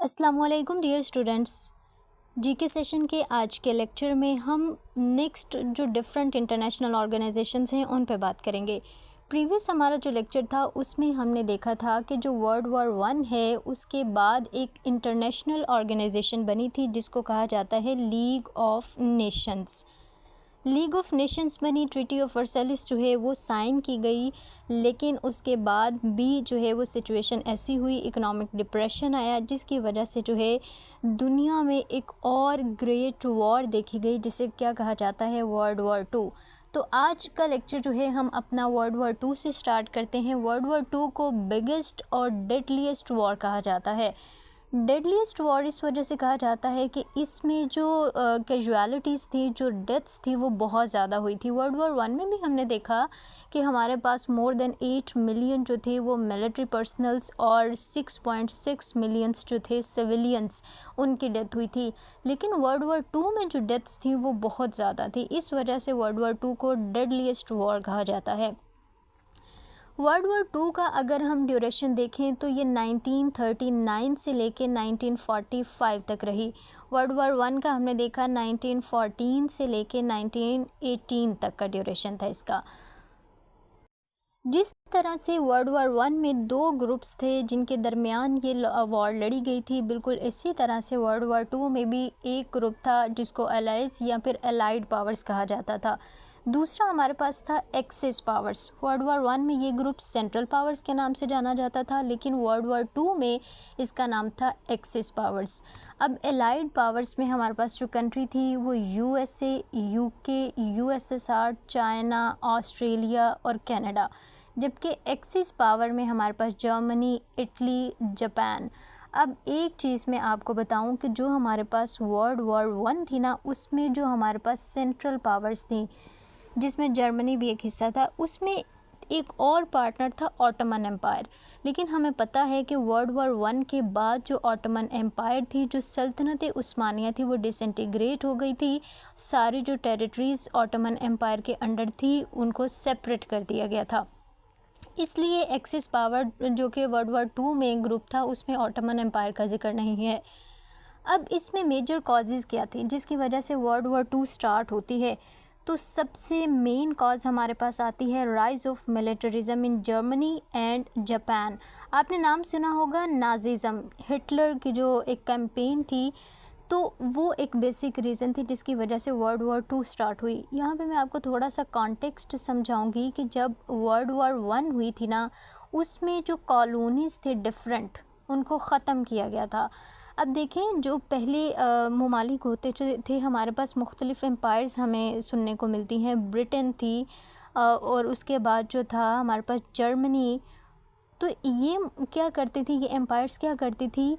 अस्सलाम वालेकुम dear students. GK session के आज के लेक्चर में हम नेक्स्ट जो डिफरेंट इंटरनेशनल ऑर्गेनाइजेशंस हैं उन पे बात करेंगे। प्रीवियस हमारा जो लेक्चर था उसमें हमने देखा था कि जो वर्ल्ड वॉर 1 है उसके बाद एक इंटरनेशनल ऑर्गेनाइजेशन बनी थी जिसको कहा जाता है league of Nations. League of Nations बनी, ट्रीटी ऑफ वर्साइल्स जो है वो साइन की गई, लेकिन उसके बाद भी जो है वो सिचुएशन ऐसी हुई, इकोनॉमिक डिप्रेशन आया जिसकी वजह से जो है दुनिया में एक और ग्रेट वॉर देखी गई जिसे क्या कहा जाता है वर्ल्ड वॉर 2। तो आज का लेक्चर जो है हम अपना वर्ल्ड वॉर 2 से स्टार्ट करते हैं। वर्ल्ड वॉर 2 को बिगेस्ट और डेडलीस्ट वॉर कहा जाता है। डेडलीस्ट वॉर इस वजह से कहा जाता है कि इसमें जो कैजुअलिटीज़ थी, जो डेथ्स थी वो बहुत ज़्यादा हुई थी। वर्ल्ड वॉर 1 में भी हमने देखा कि हमारे पास मोर देन 8 मिलियन जो थे वो मिलिट्री पर्सनल्स और 6.6 मिलियंस जो थे सिविलियंस, उनकी डेथ हुई थी। लेकिन वर्ल्ड वॉर 2 में जो डेथ्स थी वो बहुत ज़्यादा थी, इस वजह से वर्ल्ड वॉर 2 को डेडलीस्ट वॉर कहा जाता है। वर्ल्ड वॉर 2 का अगर हम ड्यूरेशन देखें तो ये 1939 से लेके 1945 तक रही। वर्ल्ड वॉर 1 का हमने देखा 1914 से लेके 1918 तक का ड्यूरेशन था इसका। जिस तरह से वर्ल्ड वॉर 1 में 2 ग्रुप्स थे जिनके दरमियान ये वॉर लड़ी गई थी, बिल्कुल इसी तरह से वर्ल्ड वॉर 2 में भी एक ग्रुप था जिसको अलाइज या फिर अलाइड पावर्स कहा जाता था। दूसरा हमारे पास था एक्सिस पावर्स। वर्ल्ड वॉर 1 में ये ग्रुप सेंट्रल पावर्स के नाम से जाना जाता था, लेकिन वर्ल्ड वॉर 2 में इसका नाम था एक्सिस पावर्स। अब अलाइड पावर्स में हमारे पास जो कंट्री थी वो USA, UK, USSR, China, Australia और कनाडा, जबकि एक्सिस पावर में हमारे पास जर्मनी, इटली, जापान। अब एक चीज़ मैं आपको बताऊं कि जो हमारे पास वर्ल्ड वॉर 1 थी ना, उसमें जो हमारे पास सेंट्रल पावर्स थी जिसमें जर्मनी भी एक हिस्सा था, उसमें एक और पार्टनर था ऑटोमन एम्पायर। लेकिन हमें पता है कि वर्ल्ड वॉर 1 के बाद जो ऑटोमन एम्पायर थी, जो सल्तनत उस्मानिया थी, वो डिसइंटीग्रेट हो गई थी। सारी जो टेरिटरीज़ ऑटोमन एम्पायर के अंडर थी उनको सेपरेट कर दिया गया था। इसलिए एक्सिस पावर जो कि वर्ल्ड वॉर 2 में ग्रुप था उसमें ऑटोमन एम्पायर का जिक्र नहीं है। अब इसमें मेजर कॉजेज़ क्या थी जिसकी वजह से वर्ल्ड वॉर 2 स्टार्ट होती है? तो सबसे मेन कॉज हमारे पास आती है rise of militarism in Germany and Japan. आपने नाम सुना होगा नाज़िज़म, हिटलर की जो एक कैंपेन थी, तो वो एक बेसिक रीज़न थी जिसकी वजह से वर्ल्ड वॉर 2 स्टार्ट हुई। यहाँ पे मैं आपको थोड़ा सा कॉन्टेक्स्ट समझाऊंगी कि जब वर्ल्ड वॉर 1 हुई थी ना, उसमें जो कॉलोनीज़ थे डिफरेंट, उनको ख़त्म किया गया था। अब देखें, जो पहले ममालिक होते थे हमारे पास, मुख्तलिफ एम्पायर्स हमें सुनने को मिलती हैं। ब्रिटेन थी और उसके बाद जो था हमारे पास जर्मनी। तो ये क्या करती थी, ये एम्पायर्स क्या करती थी,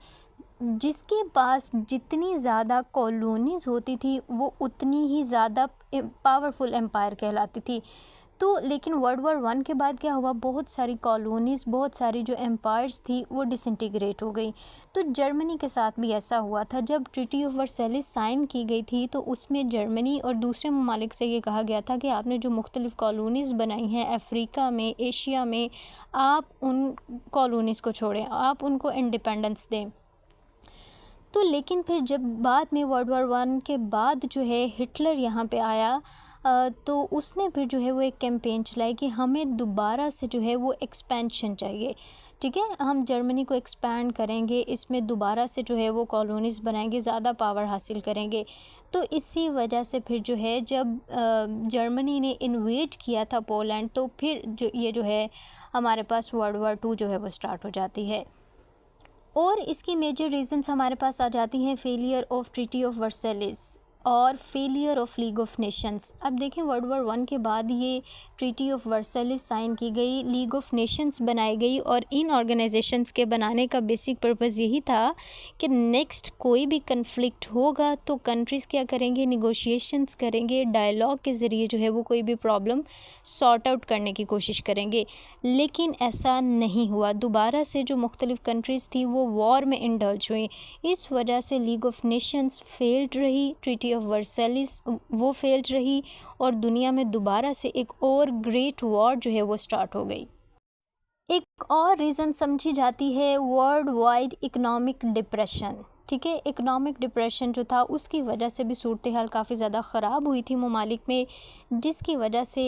जिसके पास जितनी ज़्यादा कॉलोनीज़ होती थी वो उतनी ही ज़्यादा पावरफुल एम्पायर कहलाती थी। तो लेकिन वर्ल्ड वॉर 1 के बाद क्या हुआ, बहुत सारी कॉलोनीज़, बहुत सारी जो एम्पायर्स थी वो डिसइंटीग्रेट हो गई। तो जर्मनी के साथ भी ऐसा हुआ था। जब ट्रीटी ऑफ वर्साइल्स साइन की गई थी तो उसमें जर्मनी और दूसरे ममालिक से ये कहा गया था कि आपने जो मुख्तलिफ़ कॉलोनीज़ बनाई हैं अफ्रीका में, एशिया में, आप उन कॉलोनीज़ को छोड़ें, आप उनको इंडिपेंडेंस दें। तो लेकिन फिर जब बाद में वर्ल्ड वॉर 1 के बाद जो है हिटलर यहाँ पे आया, तो उसने फिर जो है वो एक कैंपेन चलाई कि हमें दोबारा से जो है वो एक्सपेंशन चाहिए। ठीक है, हम जर्मनी को एक्सपैंड करेंगे, इसमें दोबारा से जो है वो कॉलोनीज़ बनाएंगे, ज़्यादा पावर हासिल करेंगे। तो इसी वजह से फिर जो है जब जर्मनी ने इन्वेड किया था पोलैंड, तो फिर जो ये जो है हमारे पास वर्ल्ड वॉर 2 जो है वो स्टार्ट हो जाती है। और इसकी मेजर रीजंस हमारे पास आ जाती हैं failure of treaty of Versailles और failure of League of Nations. अब देखें, वर्ल्ड वॉर 1 के बाद ये ट्रीटी ऑफ वर्साइल्स साइन की गई, लीग ऑफ नेशंस बनाई गई, और इन ऑर्गेनाइजेशंस के बनाने का बेसिक पर्पस यही था कि नेक्स्ट कोई भी कन्फ्लिक्ट होगा तो कंट्रीज़ क्या करेंगे, निगोशिएशंस करेंगे, डायलॉग के ज़रिए जो है वो कोई भी प्रॉब्लम सॉर्ट आउट करने की कोशिश करेंगे। लेकिन ऐसा नहीं हुआ, दोबारा से जो मुख्तलिफ़ कंट्रीज़ थी वो वॉर में इंडल्ज हुई। इस वजह से लीग ऑफ नेशंस फेल्ड रही, ट्रीटी ऑफ वर्साइल्स वो फेल्ड रही, और दुनिया में दोबारा से एक और ग्रेट वॉर जो है वो स्टार्ट हो गई। एक और रीज़न समझी जाती है वर्ल्ड वाइड इकोनॉमिक डिप्रेशन। ठीक है, इकोनॉमिक डिप्रेशन जो था उसकी वजह से भी सूरत हाल काफ़ी ज़्यादा ख़राब हुई थी ममालिक में, जिसकी वजह से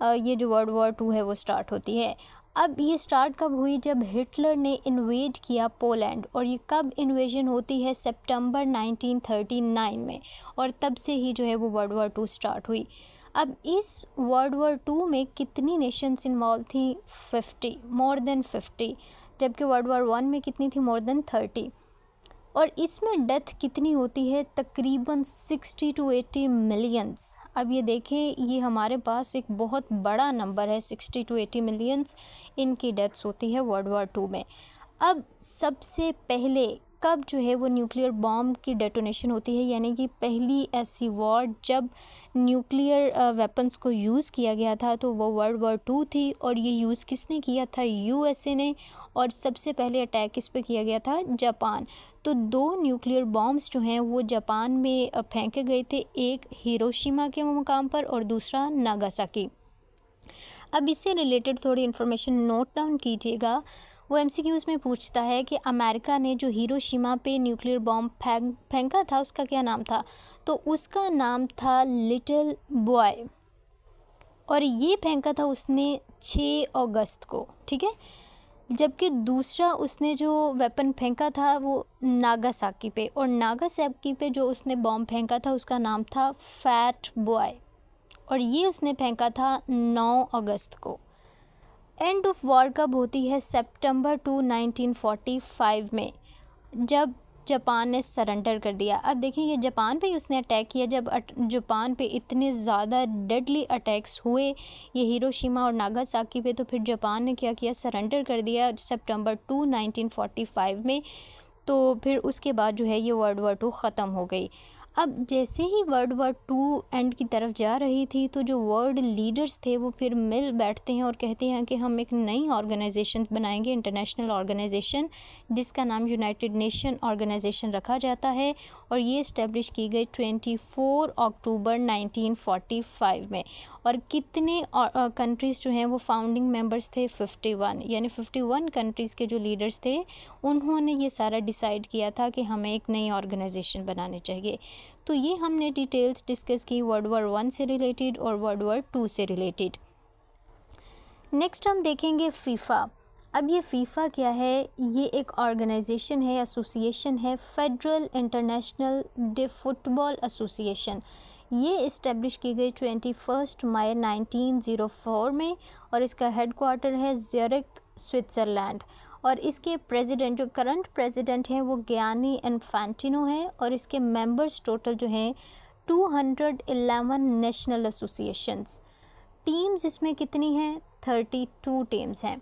ये जो वर्ल्ड वॉर टू है वो स्टार्ट होती है। अब ये स्टार्ट कब हुई? जब हिटलर ने इन्वेड किया पोलैंड, और ये कब इन्वेजन होती है? सितंबर 1939 में, और तब से ही जो है वो वर्ल्ड वॉर टू स्टार्ट हुई। अब इस वर्ल्ड वॉर टू में कितनी नेशंस इन्वॉल्व थी? 50, मोर देन 50, जबकि वर्ल्ड वॉर वन में कितनी थी? More than 30। और इसमें डेथ कितनी होती है? तकरीबन 60 to 80 मिलियंस। अब ये देखें, ये हमारे पास एक बहुत बड़ा नंबर है, 60 to 80 मिलियंस इनकी डेथ्स होती है वर्ल्ड वॉर टू में। अब सबसे पहले कब जो है वो न्यूक्लियर बॉम्ब की डेटोनेशन होती है, यानी कि पहली ऐसी वॉर जब न्यूक्लियर वेपन्स को यूज़ किया गया था, तो वो वर्ल्ड वॉर टू थी। और ये यूज़ किसने किया था? यूएसए ने। और सबसे पहले अटैक किस पे किया गया था? जापान। तो 2 न्यूक्लियर बॉम्ब्स जो हैं वो जापान में फेंके गए थे, एक हिरोशिमा के मुकाम पर और दूसरा नागासाकी। अब इससे रिलेटेड थोड़ी इन्फॉर्मेशन नोट डाउन कीजिएगा। वो एमसीक्यूज़ में पूछता है कि अमेरिका ने जो हिरोशिमा पे न्यूक्लियर बॉम्ब फेंका था उसका क्या नाम था? तो उसका नाम था लिटिल बॉय, और ये फेंका था उसने 6 अगस्त को। ठीक है, जबकि दूसरा उसने जो वेपन फेंका था वो नागासाकी पे, और नागासाकी पे जो उसने बॉम्ब फेंका था उसका नाम था फैट बॉय, और ये उसने फेंका था 9 अगस्त को। एंड ऑफ वॉर कब होती है? सितंबर 2 1945 में, जब जापान ने सरेंडर कर दिया। अब देखिए, ये जापान पे ही उसने अटैक किया। जब जापान पे इतने ज़्यादा डेडली अटैक्स हुए ये हिरोशिमा और नागासाकी पे, तो फिर जापान ने क्या किया? सरेंडर कर दिया सितंबर 2 1945 में। तो फिर उसके बाद जो है ये वर्ल्ड वॉर टू ख़त्म हो गई। अब जैसे ही वर्ल्ड वॉर टू एंड की तरफ जा रही थी, तो जो वर्ल्ड लीडर्स थे वो फिर मिल बैठते हैं और कहते हैं कि हम एक नई ऑर्गेनाइजेशन बनाएंगे, इंटरनेशनल ऑर्गेनाइजेशन, जिसका नाम यूनाइटेड नेशन ऑर्गेनाइजेशन रखा जाता है। और ये इस्टेब्लिश की गई 24 अक्टूबर 1945 में। और कितने कंट्रीज़ जो हैं वो फाउंडिंग मेंबर्स थे? 51, यानी 51 कंट्रीज़ के जो लीडर्स थे उन्होंने ये सारा डिसाइड किया था कि हमें एक नई ऑर्गेनाइजेशन बनानी चाहिए। तो ये हमने डिटेल्स डिस्कस की वर्ल्ड वॉर वन से रिलेटेड और वर्ल्ड वॉर टू से रिलेटेड। नेक्स्ट हम देखेंगे फीफा। अब ये फ़ीफ़ा क्या है? ये एक ऑर्गेनाइजेशन है, एसोसिएशन है, federal international day football association. ये इस्टेब्लिश की गई 21 मई 1904 में, और इसका हेडक्वार्टर है ज़्यूरिख, स्विट्ज़रलैंड। और इसके प्रेसिडेंट, जो करंट प्रेसिडेंट हैं, वो गियानी इन्फैंटिनो हैं। और इसके मेंबर्स टोटल जो हैं 211 नेशनल एसोसिएशंस। टीम्स इसमें कितनी हैं? 32 टीम्स हैं।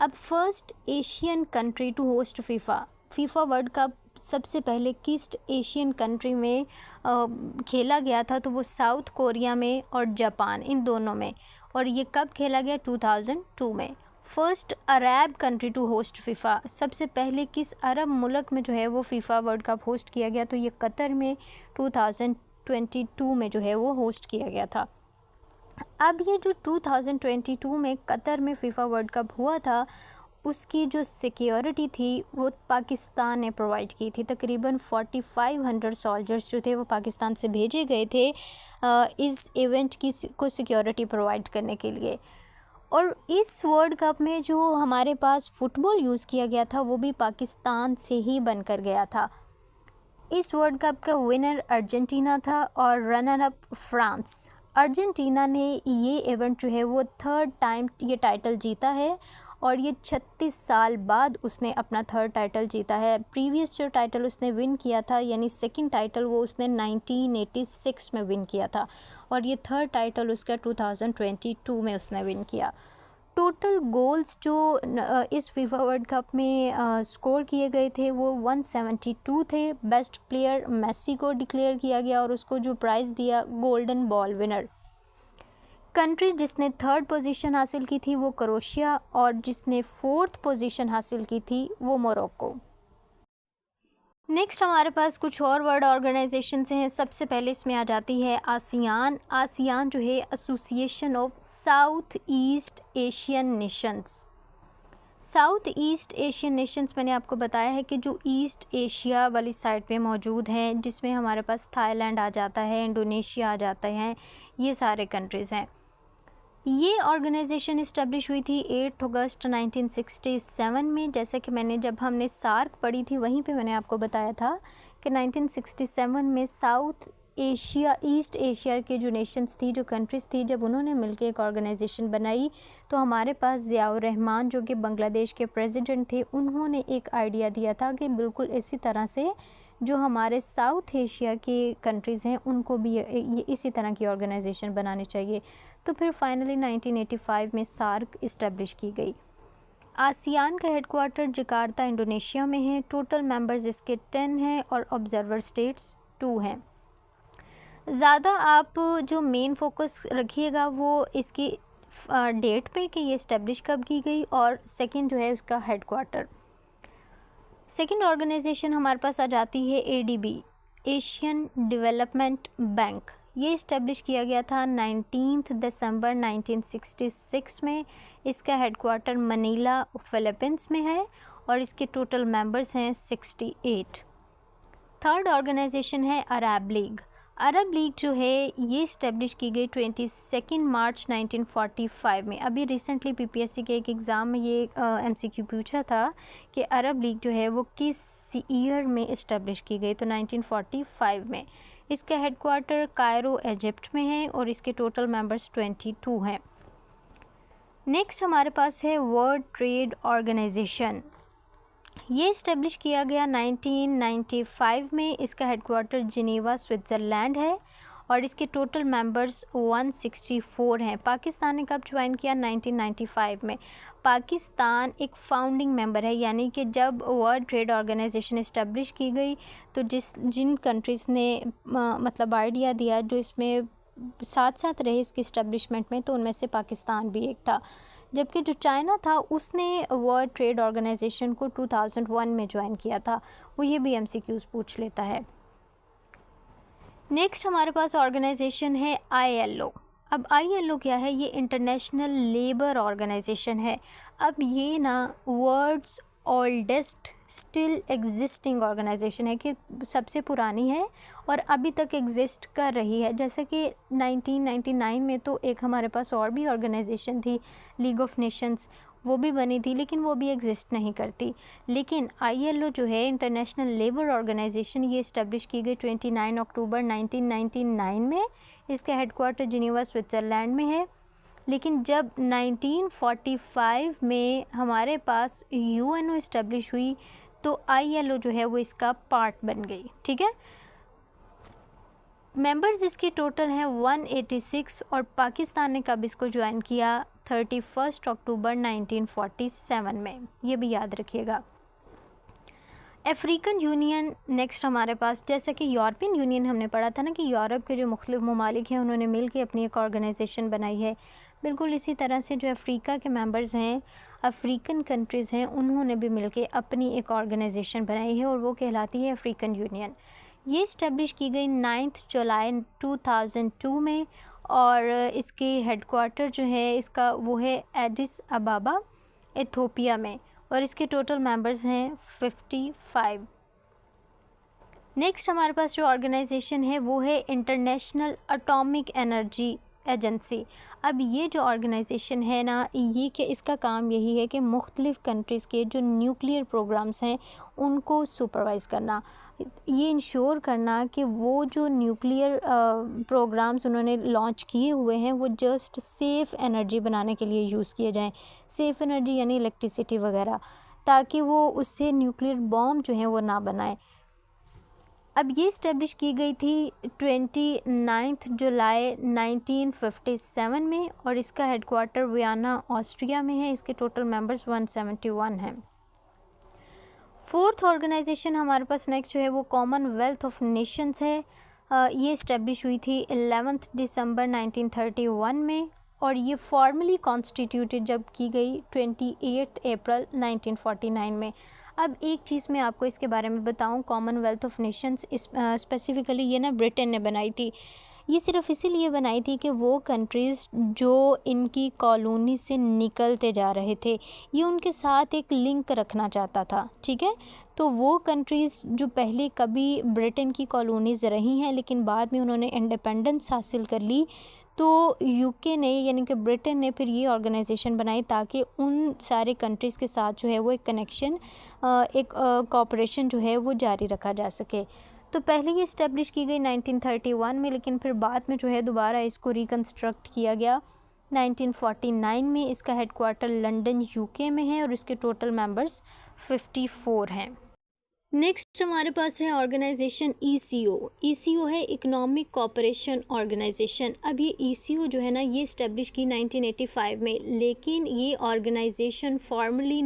अब first Asian country to host FIFA World Cup सबसे पहले किस एशियन कंट्री में खेला गया था? तो वो साउथ कोरिया में और जापान, इन दोनों में। और ये कब खेला गया? 2002 में। First Arab country to host FIFA, सबसे पहले किस अरब मुल्क में जो है वो फीफा वर्ल्ड कप होस्ट किया गया? तो ये कतर में 2022 में जो है वो होस्ट किया गया था। अब ये जो 2022 में कतर में फीफा वर्ल्ड कप हुआ था, उसकी जो सिक्योरिटी थी वो पाकिस्तान ने प्रोवाइड की थी। तकरीबन 4500 सोल्जर्स जो थे वो पाकिस्तान से भेजे गए थे इस इवेंट की को सिक्योरिटी प्रोवाइड करने के लिए। और इस वर्ल्ड कप में जो हमारे पास फ़ुटबॉल यूज़ किया गया था वो भी पाकिस्तान से ही बनकर गया था। इस वर्ल्ड कप का विनर अर्जेंटीना था और रनर अप फ्रांस। अर्जेंटीना ने ये इवेंट जो है वो 3rd टाइम ये टाइटल जीता है, और ये 36 साल बाद उसने अपना 3rd टाइटल जीता है। प्रीवियस जो टाइटल उसने विन किया था, यानी 2nd टाइटल, वो उसने 1986 में विन किया था, और ये 3rd टाइटल उसका 2022 में उसने विन किया। टोटल गोल्स जो इस फीफा वर्ल्ड कप में स्कोर किए गए थे वो 172 थे। बेस्ट प्लेयर मेसी को डिक्लेयर किया गया, और उसको जो प्राइज़ दिया गोल्डन बॉल विनर। कंट्री जिसने 3rd पोजीशन हासिल की थी वो क्रोएशिया, और जिसने 4th पोजीशन हासिल की थी वो मोरक्को। नेक्स्ट हमारे पास कुछ और वर्ल्ड ऑर्गेनाइजेशन हैं। सबसे पहले इसमें आ जाती है आसियान। आसियान जो है association of south east Asian Nations. South east Asian Nations मैंने आपको बताया है कि जो ईस्ट एशिया वाली साइड पे मौजूद हैं, जिसमें हमारे पास थाईलैंड आ जाता है, इंडोनेशिया आ जाते हैं, ये सारे कंट्रीज़ हैं। ये ऑर्गेनाइजेशन इस्टेब्लिश हुई थी 8 अगस्त 1967 में। जैसे कि जब हमने सार्क पढ़ी थी वहीं पे मैंने आपको बताया था कि 1967 में साउथ एशिया ईस्ट एशिया के जो नेशंस थी, जो कंट्रीज़ थी, जब उन्होंने मिलकर एक ऑर्गेनाइजेशन बनाई तो हमारे पास ज़ियाउर रहमान जो कि बांग्लादेश के प्रेसिडेंट थे, उन्होंने एक आइडिया दिया था कि बिल्कुल इसी तरह से जो हमारे साउथ एशिया के कंट्रीज़ हैं उनको भी ये इसी तरह की ऑर्गेनाइजेशन बनानी चाहिए। तो फिर फाइनली 1985 में सार्क इस्टेब्लिश की गई। आसियान का हेडक्वार्टर जकार्ता इंडोनेशिया में है। टोटल मेंबर्स इसके 10 हैं और ऑब्जर्वर स्टेट्स 2 हैं। ज़्यादा आप जो मेन फोकस रखिएगा वो इसकी डेट पे कि ये इस्टेब्लिश कब की गई, और सेकंड जो है उसका हेडक्वार्टर। सेकंड ऑर्गेनाइजेशन हमारे पास आ जाती है एडीबी, एशियन डेवलपमेंट बैंक। ये इस्टेब्लिश किया गया था 19 दिसंबर 1966 में। इसका हेडक्वार्टर मनीला फिलीपींस में है और इसके टोटल मेंबर्स हैं 68। थर्ड ऑर्गेनाइजेशन है अरब लीग। अरब लीग जो है ये इस्टेब्लिश की गई 22 मार्च 1945 में। अभी रिसेंटली पीपीएससी के एक एग्ज़ाम में ये एमसीक्यू पूछा था कि अरब लीग जो है वो किस ईयर में इस्टेब्लिश की गई, तो 1945 में। इसका हेडक्वार्टर कायरो इजिप्ट में है और इसके टोटल मेंबर्स 22 हैं। नेक्स्ट हमारे पास है वर्ल्ड ट्रेड ऑर्गेनाइजेशन। ये इस्टेब्लिश किया गया 1995 में। इसका हेडक्वार्टर जिनेवा स्विट्ज़रलैंड है और इसके टोटल मेंबर्स 164 हैं। पाकिस्तान ने कब ज्वाइन किया? 1995 में। पाकिस्तान एक फाउंडिंग मेंबर है, यानी कि जब वर्ल्ड ट्रेड ऑर्गेनाइजेशन इस्टेब्लिश की गई तो जिन कंट्रीज़ ने मतलब आइडिया दिया जो इसमें साथ साथ रहे इसके इस्टेब्लिशमेंट में, तो उनमें से पाकिस्तान भी एक था। जबकि जो चाइना था उसने वर्ल्ड ट्रेड ऑर्गेनाइजेशन को 2001 में ज्वाइन किया था। वो ये भी एमसीक्यूज़ पूछ लेता है। नेक्स्ट हमारे पास ऑर्गेनाइजेशन है ILO। अब ILO क्या है? ये इंटरनेशनल लेबर ऑर्गेनाइजेशन है। अब ये ना world's oldest still existing organisation है, कि सबसे पुरानी है और अभी तक एग्जिस्ट कर रही है। जैसे कि 1999 में तो एक हमारे पास और भी ऑर्गेनाइजेशन थी, लीग ऑफ नेशंस, वो भी बनी थी लेकिन वो भी एग्जिस्ट नहीं करती। लेकिन ILO जो है इंटरनेशनल लेबर ऑर्गेनाइजेशन, ये इस्टेब्लिश की गई 29 अक्टूबर 1999 में। इसका हेडक्वार्टर जिनेवा स्विट्ज़रलैंड में है। लेकिन जब 1945 में हमारे पास UNO इस्टेब्लिश हुई तो ILO जो है वो इसका पार्ट बन गई। ठीक है, मेंबर्स इसकी टोटल हैं 186 और पाकिस्तान ने कब इसको ज्वाइन किया? 31 अक्टूबर 1947 में। ये भी याद रखिएगा। अफ्रीकन यूनियन नेक्स्ट हमारे पास। जैसा कि यूरोपियन यूनियन हमने पढ़ा था ना कि यूरोप के जो मुख्तलिफ ममालिक हैं उन्होंने मिल के अपनी एक ऑर्गेनाइजेशन बनाई है, बिल्कुल इसी तरह से जो अफ्रीका के मेंबर्स हैं, अफ्रीकन कंट्रीज़ हैं, उन्होंने भी मिल के अपनी एक ऑर्गेनाइजेशन बनाई है और वो कहलाती है अफ्रीकन यूनियन। ये इस्टेब्लिश की गई 9 जुलाई 2002 में और इसके हेडक्वार्टर जो है इसका वो है एडिस अबाबा इथियोपिया में और इसके टोटल मेंबर्स हैं 55। नेक्स्ट हमारे पास जो ऑर्गेनाइजेशन है वो है इंटरनेशनल एटॉमिक एनर्जी एजेंसी। अब ये जो ऑर्गेनाइजेशन है ना, ये कि इसका काम यही है कि मुख्तलिफ़ कंट्रीज़ के जो न्यूक्लियर प्रोग्राम्स हैं उनको सुपरवाइज़ करना, ये इंश्योर करना कि वो जो न्यूक्लियर प्रोग्राम्स उन्होंने लॉन्च किए हुए हैं वो जस्ट सेफ़ एनर्जी बनाने के लिए यूज़ किए जाएं। सेफ़ एनर्जी यानी इलेक्ट्रिसिटी वगैरह, ताकि वो उससे न्यूक्लियर बॉम्ब जो हैं वो ना बनाएं। अब ये इस्टेब्लिश की गई थी 29 जुलाई 1957 में और इसका हेडक्वार्टर वियना ऑस्ट्रिया में है। इसके टोटल मेंबर्स 171 हैं। फोर्थ ऑर्गेनाइजेशन हमारे पास नेक्स्ट जो है वो कॉमनवेल्थ ऑफ नेशंस है। ये इस्टेब्लिश हुई थी 11 दिसंबर 1931 में और ये फॉर्मली कॉन्स्टिट्यूटेड जब की गई 28 अप्रैल 1949 में। अब एक चीज़ मैं आपको इसके बारे में बताऊं, कॉमनवेल्थ ऑफ नेशंस स्पेसिफ़िकली ये ना ब्रिटेन ने बनाई थी। ये सिर्फ इसीलिए बनाई थी कि वो कंट्रीज़ जो इनकी कॉलोनी से निकलते जा रहे थे, ये उनके साथ एक लिंक रखना चाहता था, ठीक है। तो वो कंट्रीज़ जो पहले कभी ब्रिटेन की कॉलोनीज़ रही हैं लेकिन बाद में उन्होंने इंडिपेंडेंस हासिल कर ली, तो यूके ने यानी कि ब्रिटेन ने फिर ये ऑर्गेनाइजेशन बनाई ताकि उन सारे कंट्रीज़ के साथ जो है वो एक कनेक्शन, एक कोऑपरेशन जो है वो जारी रखा जा सके। तो पहले ये इस्टेब्लिश की गई 1931 में, लेकिन फिर बाद में जो है दोबारा इसको रिकन्स्ट्रक्ट किया गया 1949 में। इसका हेडक्वार्टर लंदन यूके में है और इसके टोटल मेंबर्स 54 हैं। नेक्स्ट हमारे पास है ऑर्गेनाइजेशन ECO। ECO है इकोनॉमिक कोऑपरेशन ऑर्गेनाइजेशन। अब ये ECO जो है ना, ये इस्टेब्लिश की 1985 में, लेकिन ये ऑर्गेनाइजेशन फॉर्मली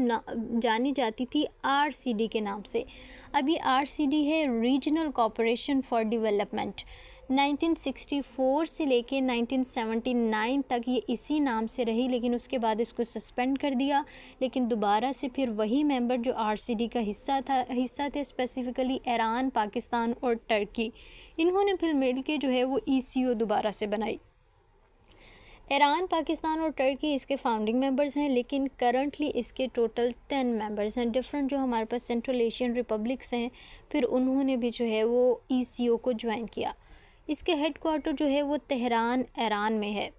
जानी जाती थी RCD के नाम से। अब ये RCD है रीजनल कोऑपरेशन फॉर डेवलपमेंट। 1964 से लेके 1979 तक ये इसी नाम से रही, लेकिन उसके बाद इसको सस्पेंड कर दिया। लेकिन दोबारा से फिर वही मेंबर जो RCD का हिस्सा थे स्पेसिफ़िकली ईरान, पाकिस्तान और टर्की, इन्होंने फिर मिल के जो है वो ECO दोबारा से बनाई। ईरान, पाकिस्तान और टर्की इसके फाउंडिंग मेंबर्स हैं, लेकिन करंटली इसके टोटल 10 मेंबर्स हैं। डिफरेंट जो हमारे पास सेंट्रल एशियन रिपब्लिक्स हैं, फिर उन्होंने भी जो है वो ECO को ज्वाइन किया। इसके हेडक्वार्टर जो है वो तेहरान, ईरान में है।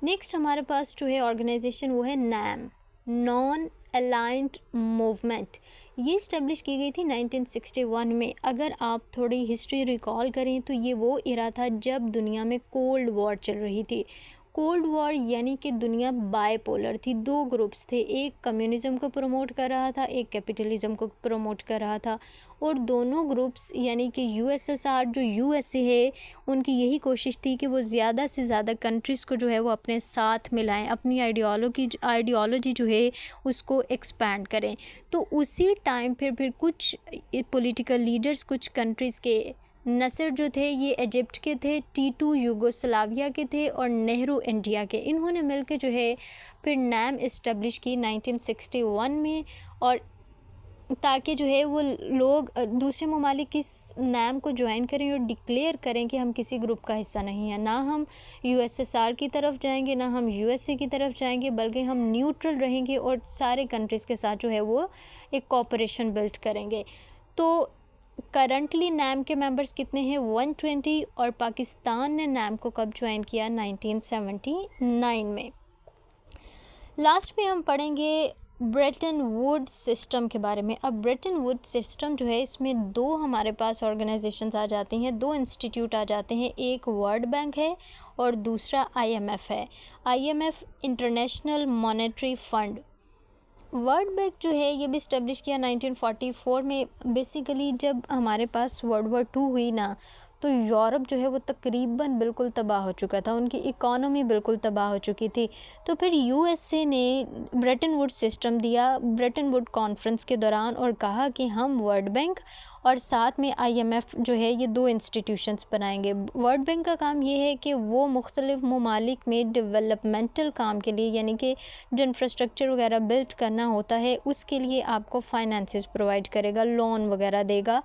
नेक्स्ट हमारे पास जो है ऑर्गेनाइजेशन वो है NAM, नॉन अलाइंड मूवमेंट। ये इस्टेब्लिश की गई थी 1961 में। अगर आप थोड़ी हिस्ट्री रिकॉल करें तो ये वो इरा था जब दुनिया में कोल्ड वॉर चल रही थी। कोल्ड वॉर यानी कि दुनिया बायपोलर थी, दो ग्रुप्स थे, एक कम्युनिज़म को प्रमोट कर रहा था, एक कैपिटलिज़म को प्रमोट कर रहा था। और दोनों ग्रुप्स यानी कि USSR जो USA है, उनकी यही कोशिश थी कि वो ज़्यादा से ज़्यादा कंट्रीज़ को जो है वो अपने साथ मिलाएं, अपनी आइडियोलॉजी जो है उसको एक्सपैंड करें। तो उसी टाइम फिर कुछ पॉलिटिकल लीडर्स कुछ कंट्रीज़ के, नसर जो थे ये इजिप्ट के थे, टीटू यूगोस्लाविया के थे और नेहरू इंडिया के, इन्होंने मिलकर जो है फिर NAM इस्टेब्लिश की 1961 में। और ताकि जो है वो लोग दूसरे ममालिक इस NAM को ज्वाइन करें और डिक्लेयर करें कि हम किसी ग्रुप का हिस्सा नहीं है, ना हम USSR की तरफ जाएंगे ना हम USA की तरफ जाएंगे, बल्कि हम न्यूट्रल रहेंगे और सारे कंट्रीज़ के साथ जो है वो एक कोऑपरेशन बिल्ड करेंगे। तो करंटली NAM के मेंबर्स कितने हैं? 120। और पाकिस्तान ने NAM को कब ज्वाइन किया? 1979 में। लास्ट में हम पढ़ेंगे ब्रेटन वुड्स सिस्टम के बारे में। अब ब्रेटन वुड्स सिस्टम जो है इसमें दो हमारे पास ऑर्गेनाइजेशंस आ जाती हैं, दो इंस्टीट्यूट आ जाते हैं। एक वर्ल्ड बैंक है और दूसरा IMF है। IMF international monetary fund. World bank जो है ये भी इस्टेब्लिश किया 1944 में। बेसिकली जब हमारे पास वर्ल्ड वॉर 2 हुई ना, तो यूरोप जो है वो तकरीबन बिल्कुल तबाह हो चुका था, उनकी इकॉनमी बिल्कुल तबाह हो चुकी थी। तो फिर USA ने ब्रेटन वुड्स सिस्टम दिया ब्रेटन वुड कॉन्फ्रेंस के दौरान और कहा कि हम वर्ल्ड बैंक और साथ में IMF जो है ये दो इंस्टीट्यूशंस बनाएंगे। वर्ल्ड बैंक का काम ये है कि वो मुख्तलिफ ममालिक में डेवलपमेंटल काम के लिए, यानी कि जो इंफ्रास्ट्रक्चर वगैरह बिल्ड करना होता है उसके लिए आपको फाइनेंसेस प्रोवाइड करेगा, लोन वगैरह देगा,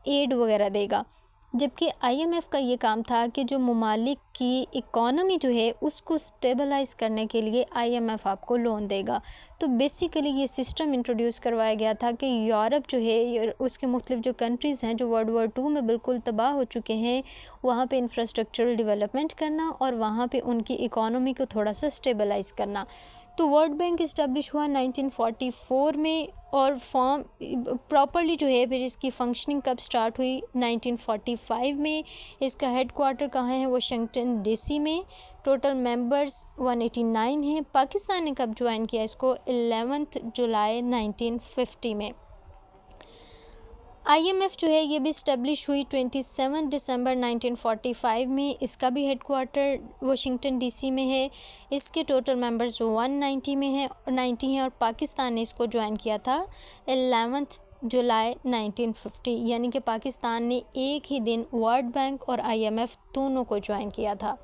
एड वगैरह देगा। जबकि IMF का ये काम था कि जो ममालिक की इकॉनमी जो है उसको स्टेबलाइज़ करने के लिए IMF आपको लोन देगा। तो बेसिकली ये सिस्टम इंट्रोड्यूस करवाया गया था कि यूरोप जो है उसके मुख्तलिफ जो कंट्रीज़ हैं जो वर्ल्ड वॉर 2 में बिल्कुल तबाह हो चुके हैं, वहाँ पे इंफ्रास्ट्रक्चरल डेवलपमेंट करना और वहाँ पे उनकी इकॉनमी को थोड़ा सा स्टेबलाइज़ करना। तो वर्ल्ड बैंक इस्टेब्लिश हुआ 1944 में और फॉर्म प्रॉपरली जो है फिर इसकी फंक्शनिंग कब स्टार्ट हुई? 1945 में। इसका हेडक्वार्टर कहाँ है? वाशिंगटन DC में। टोटल मेंबर्स 189 हैं। पाकिस्तान ने कब ज्वाइन किया इसको? 11 जुलाई 1950 में। IMF जो है ये भी इस्टेब्लिश हुई 27 दिसंबर 1945 में। इसका भी हेडक्वार्टर वाशिंगटन DC में है। इसके टोटल मेंबर्स 190 में हैं, 90 हैं और पाकिस्तान ने इसको ज्वाइन किया था 11 जुलाई 1950, यानी कि पाकिस्तान ने एक ही दिन वर्ल्ड बैंक और IMF दोनों को ज्वाइन किया था।